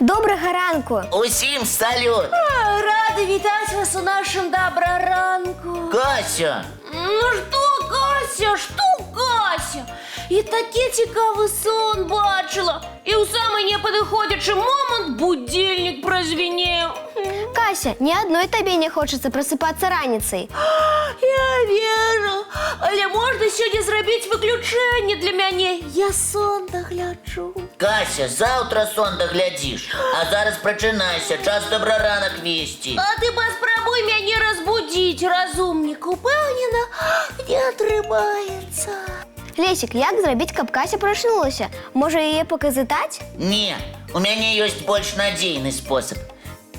Доброго ранку! Усім салют! Рада вітати вас у нашому доброранку. Кася! Ну що, Кася, що, Кася? І такий цікавий сон бачила. І у самий неподходящий момент будильник прозвенів. Кася, ни одной тебе не хочется просыпаться раницей. Я вірю. Але можна сьогодні зробити виключення для мене. Я сон догляджу. Кася, завтра сон доглядиш. А зараз прочинайся, час доброранок вести. А ти поспробуй мене розбудити, розумник. Упевнена, не отрибається. Лесик, як зробити, каб Кася проснулася? Може, її поки зітать? Не, у мене є більш надійний спосіб.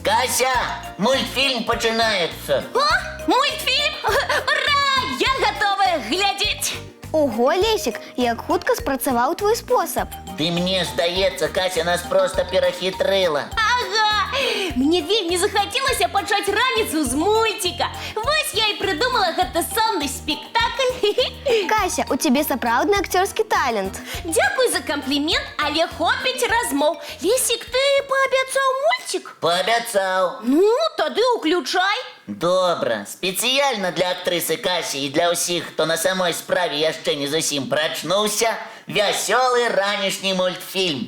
Кася, мультфільм починається. О, мультфільм? Ура! Я готова глядіть. Ого, Лесик, як хутко спрацював твій спосіб. Ти мені здається, Кася нас просто перехитрила. Ага, мені вельми захотілося почати раніцю з мультика. Ось я і придумала гэта сонний спектакль. Кася, у тебе сапраўдны актерський талент. Дякую за комплімент, але хопить розмов. Лесик, ти пообіцяв мультик? Пообіцяв. Ну, тоді уключай. Добре, спеціально для актриси Касі і для усіх, хто на самой справі я ще не зовсім прочнувся, веселий ранішній мультфільм.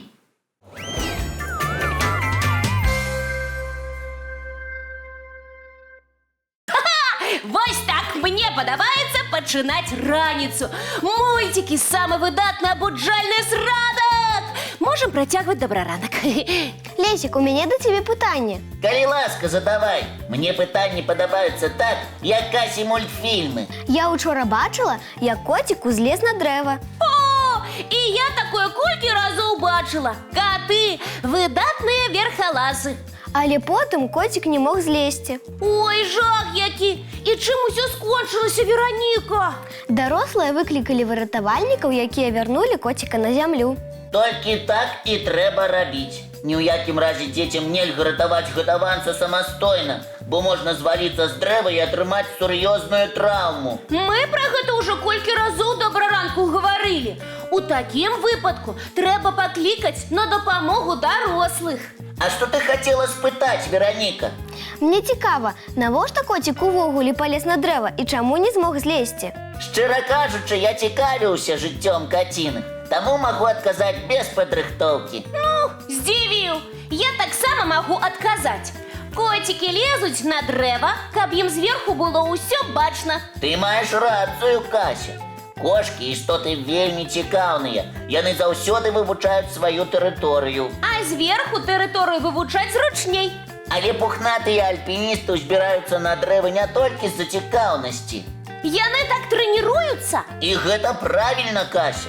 Ось так мені подобається починати раніцю. Мультики саме видатне обуджальне з ранок. Можем протягувати доброранок. Лесик, у мене до тебе питання. Коли ласка, задавай. Мені питання подобаються так, як Касі мультфільми. Я учора бачила, як котик узлез на дерево. О, і я такое кілька разів бачила. Коти – видатні верхолази. Але потім котик не мог злезти. Ой, жах який! І чим усе скончилося, Вероніка? Дорослі викликали вирятувальників, які вернули котика на землю. Тільки так і треба робити. Ні у якому разі дітям нельга рятувати годованця самостійно, бо можна звалитися з дерева і отримати серйозну травму. Ми про гэта уже кілька разів доброранку говорили. У такому випадку треба покликати на допомогу дорослих. А що ти хотіла спитати, Вероніка? Мне цікаво, навошта котик увогуле полез на дерево і чому не змог злезти? Щиро кажучи, я цікавився життям котини, тому можу відказати без підрихтовки. Ну, здивив. Я так само можу відказати. Котики лезуть на дерева, каб їм зверху було усе бачно. Ти маєш рацію, Кася. Кошки – істоти вельми цікавні. Вони завсюди вивчають свою територію. А зверху територію вивчать зручней. Але пухнаті альпіністи збираються на дерева не тільки з-за цікавності. Яны так тренируются? І це правильно, Кася.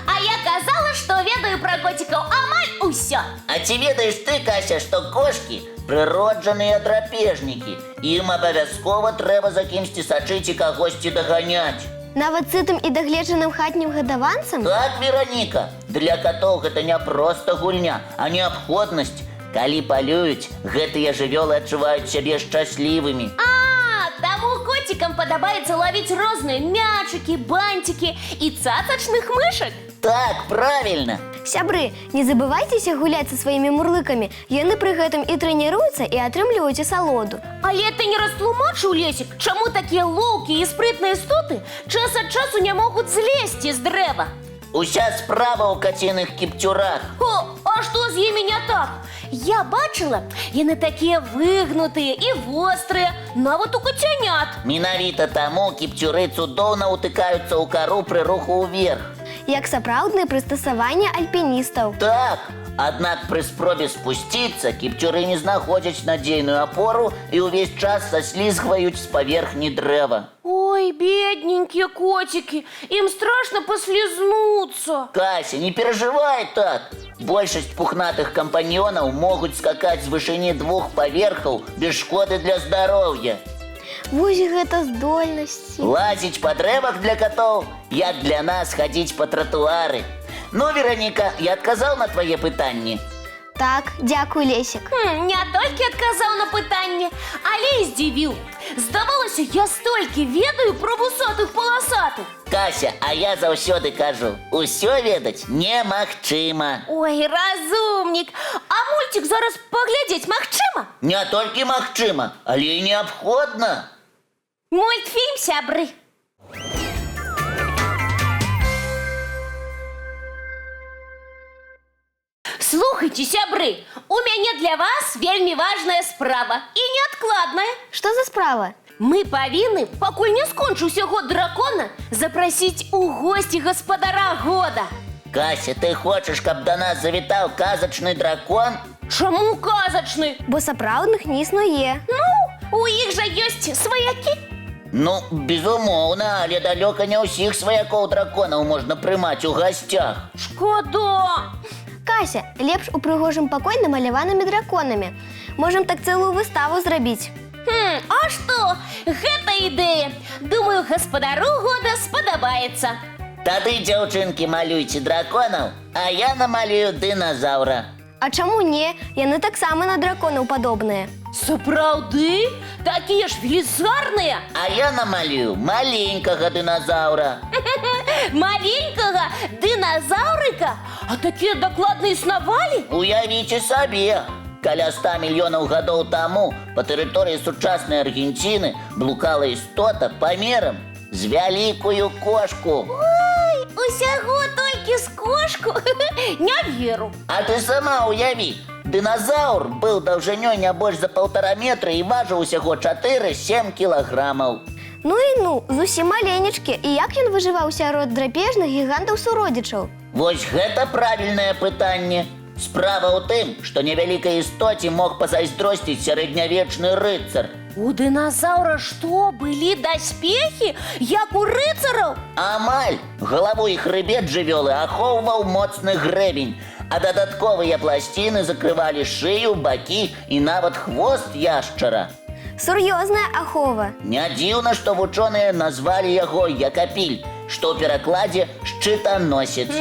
А я казала, что ведаю про котиков амаль усё. А ці ведаєш ти, Кася, що кошки – природжені драпежники. Їм обов'язково треба за кимсь сачити і когось доганять. Нават ситым і дагледжаным хатнім гадаванцам? Так, Вероніка, для котов гэта не просто гульня, а неабходнасць. Калі палююць, гэтыя жывёлы адчуваюць сябе шчаслівымі. Тому котикам подобается ловить разные мячики, бантики и цацочных мышек. Так, правильно. Сябры, не забывайцеся гуляць са сваімі мурлыкамі. Яны пры гэтым і трэніруюцца, і атрымліваюць асалоду. Але ты не растлумачыў, Лесик, чаму такія лоўкія і спрытныя істоты час ад часу не могуць злезці з дрэва? Уся справа ў каціных кіпцюрах. О, а што з імі не так? Я бачыла, яны такія выгнутыя і вострыя, нават у кацянят. Менавіта таму кіпцюры цудоўна ўтыкаюцца ў кару пры руху ўверх. Як сапраўднае прыстасаванне альпіністаў. Так, аднак пры спробе спусціцца кіпцюры не знаходзяць надзейную апору і ўвесь час саслізгваюць з паверхні дрэва. Ой, бедненькие котики, им страшно послизнуться. Кася, не переживай так. Большасць пухнатых кампаньонаў могуць скакаць з вышыні 2 паверхаў без шкоды для здароўя. Вось гэта здольнасці. Лазіць па дрэвах для котоў, як для нас хадзіць па тратуары. Ну, Вероніка, я адказаў на твае пытанні. Так, дзякуй, Лесик. Не толькі адказаў на пытанне, але і здзівіў. Здавалося, я столькі ведаю про вусатых полосатых. Кася, а я заўсёды кажу, усё ведаць немагчыма. Ой, разумнік. А мультик зараз паглядзець магчыма? Не толькі магчыма, але і неабходна. Мультфільм, сябры. Слухайте, сябры, у мяне для вас вельмі важная справа і неадкладная. Што за справа? Мы павінны, пакуль не скончыўся год дракона, запрасіць у госці гаспадара года. Кася, ты хочаш, каб да нас завітаў казачны дракон? Чаму казачны? Бо сапраўдных не існуе. Ну, у іх жа ёсць сваякі. Ну, безумоўна, але далёка не ўсіх сваякоў драконаў можна прымаць у гасцях. Шкода. Кася, лепш у прыгожым пакой намаляванымі драконамі. Можам так цэлую выставу зрабіць. А што? Гэта ідэя. Думаю, гаспадару года спадабаецца. Тады, дзяўчынкі, малюйце драконаў, а я намалюю дыназаўра. А чаму не? Яны таксама на драконаў падобныя. Сапраўды? Такія ж велізарныя. А я намалюю маленькага дыназаўра. Маленькага дыназаўрыка? А такія дакладна існавалі? Уявіце сабе, каля 100 мільёнаў гадоў таму па тэрыторыі сучаснай Аргенціны блукала істота памерам з вялікую кошку. Ой, усяго толькі з кошку? Не веру. А ты сама уяві, дыназаўр быў даўжынёй не больш за 1,5 метра і важыў усяго 4-7 кілаграмаў. Ну і ну, зусім маленечкі. І як ён выжываў сярод драпежных гігантаў-суродзічаў? Вось гэта правільнае пытанне. Справа ў тым, што невялікай істоце мог пазайздросціць сярэднявечны рыцар. У дыназаўра што, былі даспехі, як у рыцараў? Амаль. Галаву і хрыбет жывёлы ахоўваў моцны грэбень, а дадатковыя пласціны закрывалі шыю, бакі і нават хвост яшчара. Сур'ёзная ахова. Не дзіўна, што вучоныя назвалі яго Якапіль, што ў перакладзе шчытаносец.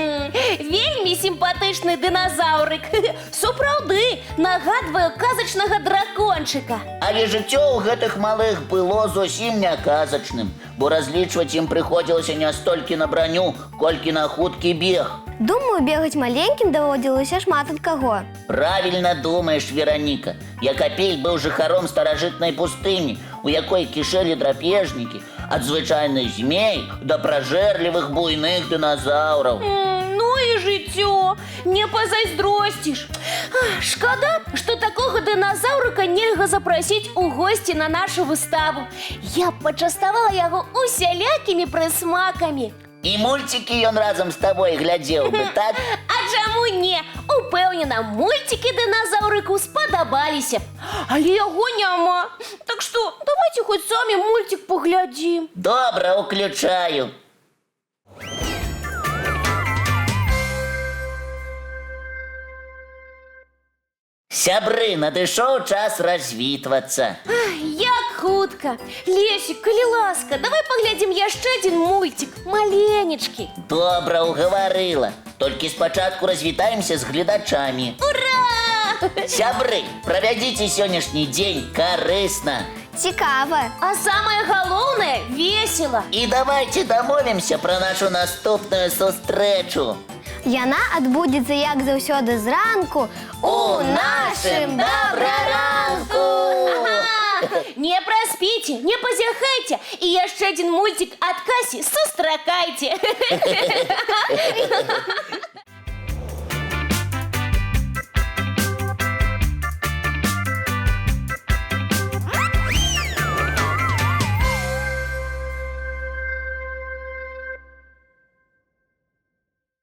Вельмі сімпатычны дыназаўрык. Сапраўды, нагадвае казачнага дракончыка. Але жыццё ў гэтых малых было зусім не казачным, бо разлічваць ім прыходзілася не столькі на браню, колькі на хуткі бег. Думаю, бегаць маленькім даводзілася шмат ад каго. Правільна думаеш, Вераніка. Якапіль быў жыхаром старажытнай пустыні, у якой кішэлі драпежнікі, ад звычайных змей да пражэрлівых буйных дыназаўраў. Ну і жыццё, не пазайздросціш. Шкада, што такога дыназаўрыка нельга запрасіць у госці на нашу выставу. Я б пачаставала яго усялякімі прысмакамі. І мульцікі ён разам з табой глядзеў бы, так? А чаму не? Упэўнена, мульцікі дыназаўрыку спадабаліся. Але яго няма. Так што, давайце хоць самі мульцік паглядзім. Добра, уключаю. Сябры, надышоў час развітвацца. Як хутка. Лесік, калі ласка, давай паглядзім яшчэ адзін мульцік, маленечкі. Добра, угаварыла. Толькі спачатку развітаемся з гледачамі. Ура! Сябры, правядзіце сённяшні дзень карысна. Цікава. А самае галоўнае – весела. І давайце дамовімся пра нашу наступную сустрэчу. Яна адбудзецца, як заўсёды, зранку у нашым добраранку. Не праспіце, не пазяхайце. І яшчэ адзін мульцік ад Касі сустракайце.